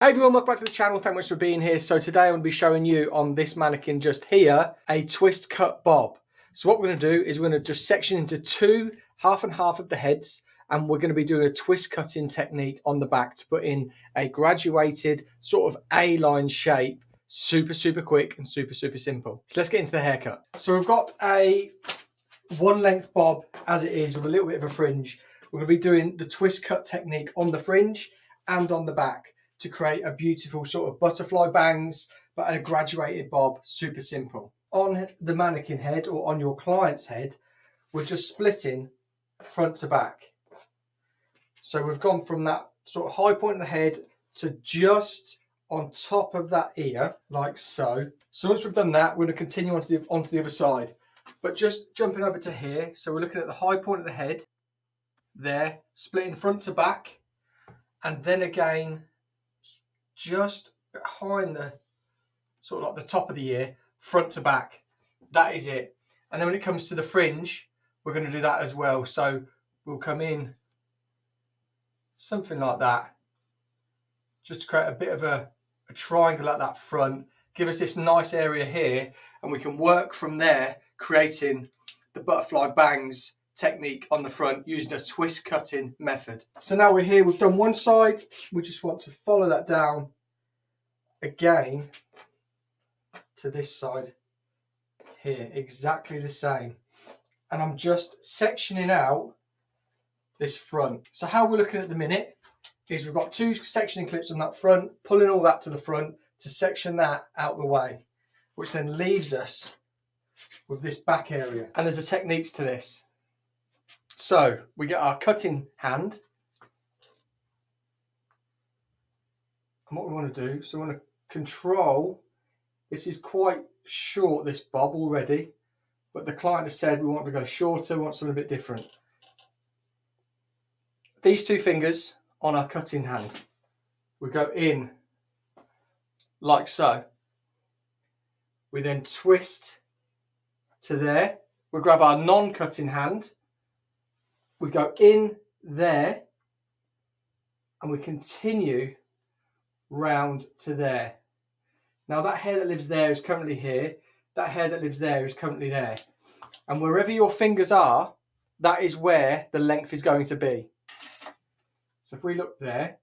Hey everyone, welcome back to the channel. Thank you much for being here. So today I'm going to be showing you on this mannequin just here a twist cut bob. So what we're going to do is we're going to just section into two half and half of the heads, and we're going to be doing a twist cutting technique on the back to put in a graduated sort of A-line shape. Super quick and super simple. So let's get into the haircut. So we've got a one length bob as it is with a little bit of a fringe. We're going to be doing the twist cut technique on the fringe and on the back to create a beautiful sort of butterfly bangs, but a graduated bob, super simple. On the mannequin head or on your client's head, we're just splitting front to back. So we've gone from that sort of high point of the head to just on top of that ear, like so. So once we've done that, we're going to continue onto the other side. But just jumping over to here, so we're looking at the high point of the head, there, splitting front to back, and then again, just behind the sort of like the top of the ear, front to back. That is it. And then when it comes to the fringe, we're going to do that as well. So we'll come in something like that, just to create a bit of a triangle at that front, give us this nice area here, and we can work from there, creating the butterfly bangs technique on the front using a twist cutting method. So now we're here, we've done one side, we just want to follow that down again to this side here, exactly the same. And I'm just sectioning out this front. So how we're looking at the minute is we've got two sectioning clips on that front, pulling all that to the front to section that out the way, which then leaves us with this back area. And there's a techniques to this. So we get our cutting hand, and what we want to do, so we want to control, this is quite short, this bob already, but the client has said we want to go shorter, we want something a bit different. These two fingers on our cutting hand, we go in like so. We then twist to there, we grab our non-cutting hand, we go in there, and we continue round to there. Now that hair that lives there is currently here, that hair that lives there is currently there. And wherever your fingers are, that is where the length is going to be. So if we look there,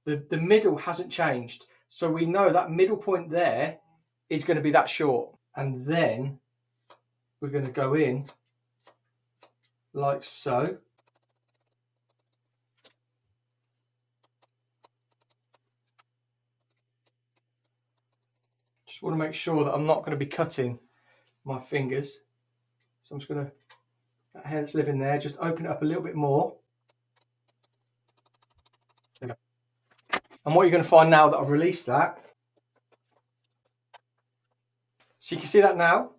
the middle hasn't changed. So we know that middle point there is going to be that short. And then we're going to go in like so. Just want to make sure that I'm not going to be cutting my fingers. So I'm just going to, that hair that's living there, just open it up a little bit more. There we go. And what you're going to find now that I've released that, so you can see that now,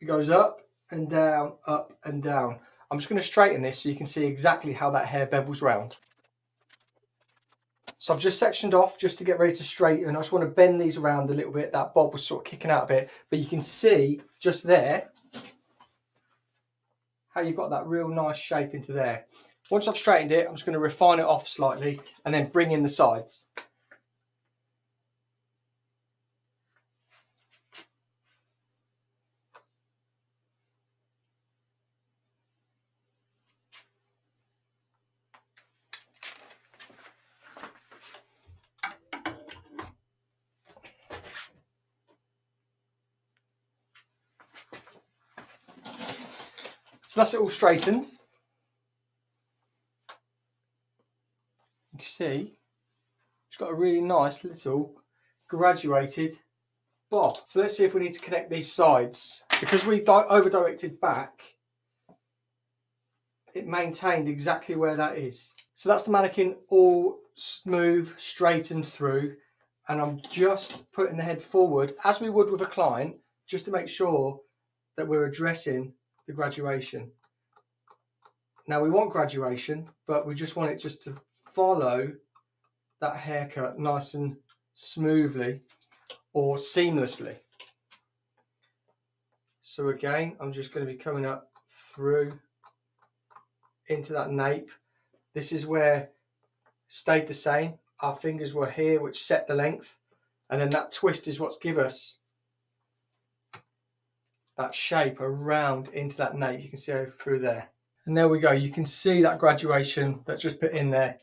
it goes up and down, up and down. I'm just going to straighten this so you can see exactly how that hair bevels round. So I've just sectioned off just to get ready to straighten. I just want to bend these around a little bit. That bob was sort of kicking out a bit, but you can see just there how you've got that real nice shape into there. Once I've straightened it, I'm just going to refine it off slightly and then bring in the sides. So that's it all straightened. You can see it's got a really nice little graduated bob. So let's see if we need to connect these sides. Because we over directed back, it maintained exactly where that is. So that's the mannequin all smooth, straightened through, and I'm just putting the head forward as we would with a client, just to make sure that we're addressing the graduation. Now we want graduation, but we just want it just to follow that haircut nice and smoothly or seamlessly. So again, I'm just going to be coming up through into that nape. This is where stayed the same. our fingers were here, which set the length, and then that twist is what's give us that shape around into that nape. You can see over through there. And there we go. You can see that graduation that's just put in there,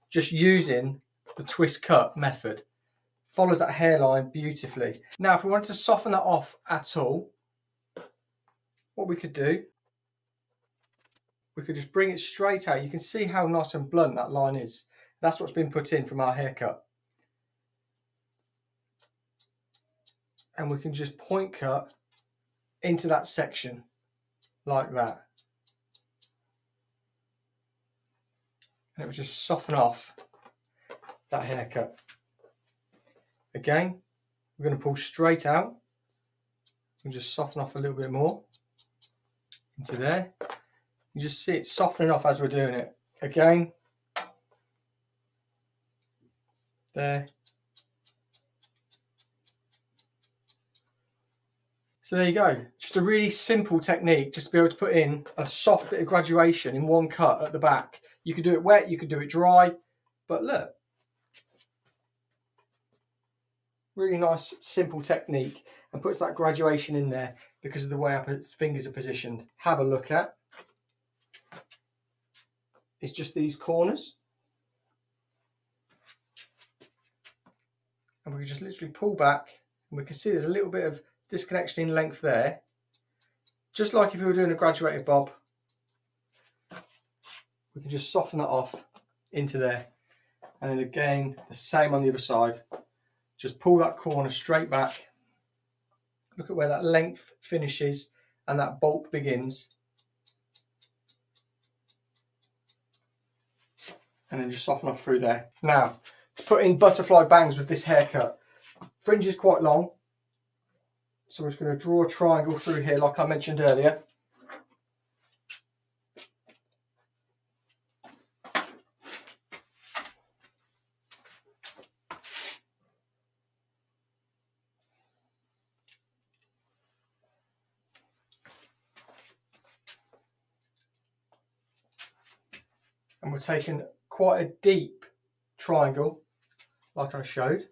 just using the twist cut method. Follows that hairline beautifully. Now, if we wanted to soften that off at all, what we could do, we could just bring it straight out. You can see how nice and blunt that line is. That's what's been put in from our haircut. And we can just point cut into that section like that. And it will just soften off that haircut. Again, we're going to pull straight out and just soften off a little bit more into there. You just see it softening off as we're doing it. Again, there. So there you go. Just a really simple technique, just to be able to put in a soft bit of graduation in one cut at the back. You could do it wet, you could do it dry, but look. Really nice, simple technique, and puts that graduation in there because of the way our fingers are positioned. Have a look at. It's just these corners. And we can just literally pull back, and we can see there's a little bit of disconnection in length there. Just like if we were doing a graduated bob, we can just soften that off into there. And then again, the same on the other side. Just pull that corner straight back. Look at where that length finishes and that bulk begins. And then just soften off through there. Now, to put in butterfly bangs with this haircut, fringe is quite long. So we're just going to draw a triangle through here like I mentioned earlier. And we're taking quite a deep triangle, like I showed.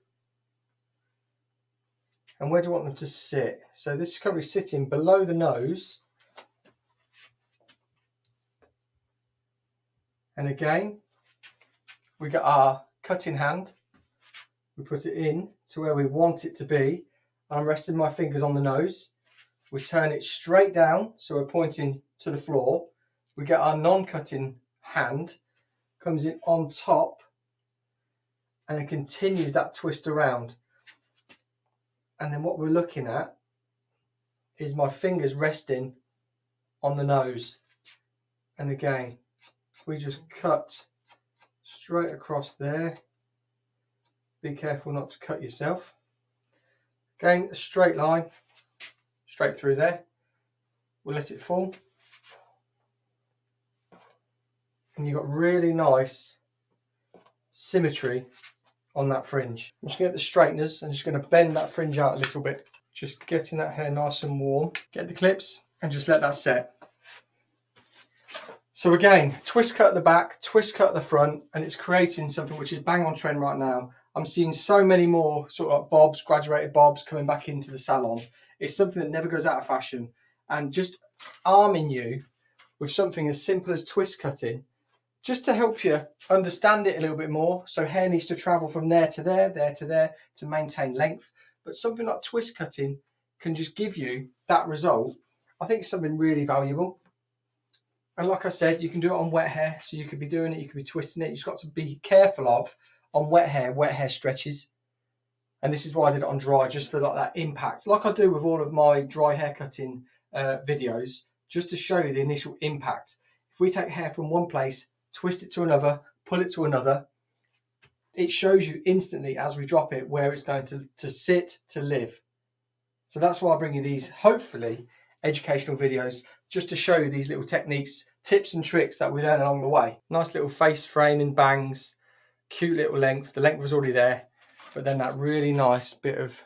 And where do you want them to sit? So this is currently sitting below the nose. And again, we got our cutting hand. We put it in to where we want it to be. I'm resting my fingers on the nose. We turn it straight down, so we're pointing to the floor. We get our non-cutting hand, comes in on top, and it continues that twist around. And then what we're looking at is my fingers resting on the nose. And again, we just cut straight across there. Be careful not to cut yourself. Again, a straight line, straight through there. We'll let it fall. And you've got really nice symmetry on that fringe. I'm just going to get the straighteners and just going to bend that fringe out a little bit. Just getting that hair nice and warm. Get the clips and just let that set. So again, twist cut at the back, twist cut at the front, and it's creating something which is bang on trend right now. I'm seeing so many more sort of bobs, graduated bobs coming back into the salon. It's something that never goes out of fashion. And just arming you with something as simple as twist cutting, just to help you understand it a little bit more. So hair needs to travel from there to there to there to maintain length. But something like twist cutting can just give you that result. I think it's something really valuable. And like I said, you can do it on wet hair. So you could be doing it, you could be twisting it. You've got to be careful of on wet hair stretches. And this is why I did it on dry, just for like that impact. Like I do with all of my dry hair cutting videos, just to show you the initial impact. If we take hair from one place, twist it to another, pull it to another, it shows you instantly as we drop it where it's going to sit, to live. So that's why I bring you these, hopefully, educational videos, just to show you these little techniques, tips and tricks that we learn along the way. Nice little face framing bangs, cute little length. The length was already there, but then that really nice bit of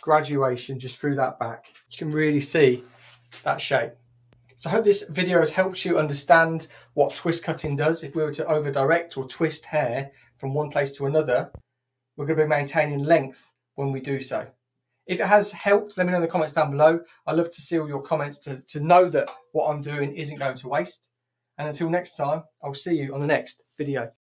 graduation just through that back. You can really see that shape. So I hope this video has helped you understand what twist cutting does. If we were to over direct or twist hair from one place to another, we're going to be maintaining length when we do so. If it has helped, let me know in the comments down below. I'd love to see all your comments to know that what I'm doing isn't going to waste. And until next time, I'll see you on the next video.